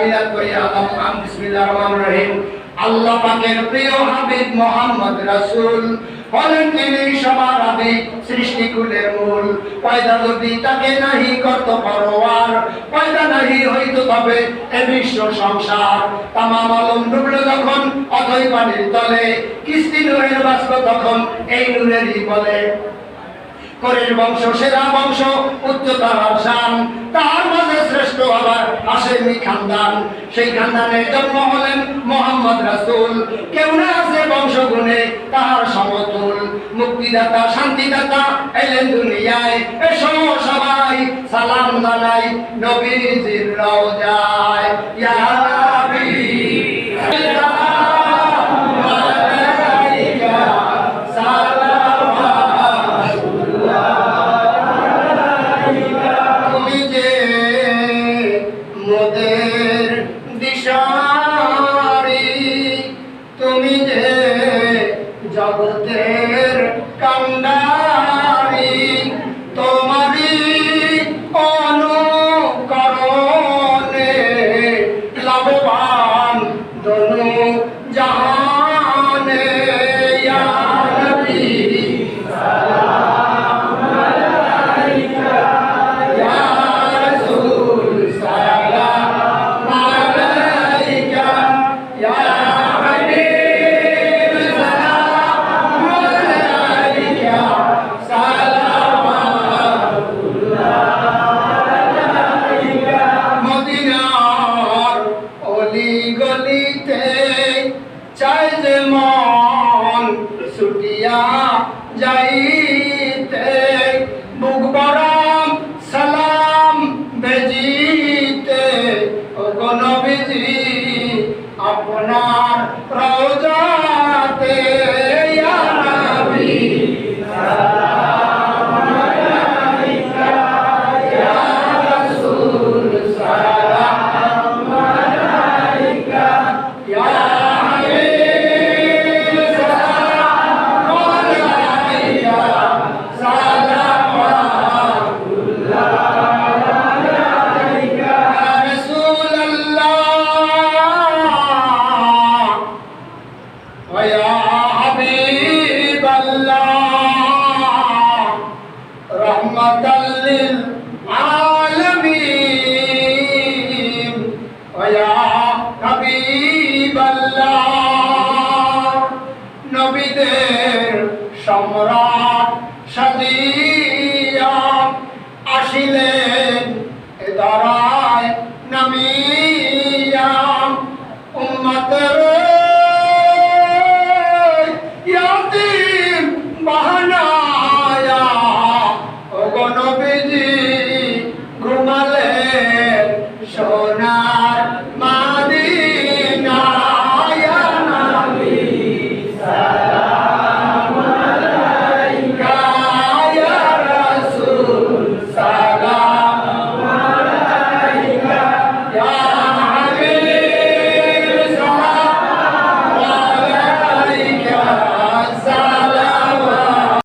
মিলাদ করিয়া আল্লাহ বিসমিল্লাহির রহমানির রহিম। আল্লাহ পাকের প্রিয় হাবিব মুহাম্মদ রাসূল হলেন তিনি সবার আদি সৃষ্টিকুলের মূল। পয়দা যদি তাকে নাহি করত পরওয়ার, পয়দা নাহি হইত তবে এ বিশ্ব সংসার। তামাম আলম ডুবল যখন অথই পানির তলে, কিস্তি নূরের বাষ্প তখন এই নূরেরই বলে। করের বংশ সেরা বংশ, উচ্চতার শান, তার মাঝে শ্রেষ্ঠ আবার হাশেমি খানদান। সেই খানদানের জন্ম হলেন মুহাম্মদ রাসূল। কেউ না আছে বংশগুণে তার সমতুল। মুক্তিদাতা শান্তিদাতা এলেন দুনিয়ায়, এসো সবাই সালাম জানাই নবীজির রওজায়। ইয়া নবী মোদের দিশারি, তুমি যে জগতের কান্ডারি। তোমারি অনুকরণে লাভবান দনু জাহানে। ইয়া নবী সালাম আলাইকা, ইয়া রাসূল সালাম আলাইকা, ইয়া হাবিব সালাম আলাইকা, সালাওয়াতুল্লাহ আলাইকা। মদিনার অলি গলিতে চাই যে মন ছুটিয়া যাইতে, বুক বরম সালাম বেজিতে। ও গো নবীজি আপনার রওজাতে। ইয়া নবী সালাম আলাইকা, ইয়া রাসূল সালাম আলাইকা, ইয়া হাবিব সালাম আলাইকা, সালাওয়াতুল্লাহ আলাইকা। ইয়া রাসূলাল্লাহ ওয়া ইয়া হাবিবাল্লাহ, রাহমাতাল লিল আলামিন ওয়া ইয়া হাবিবাল্লাহ। নবীদের সম্রাট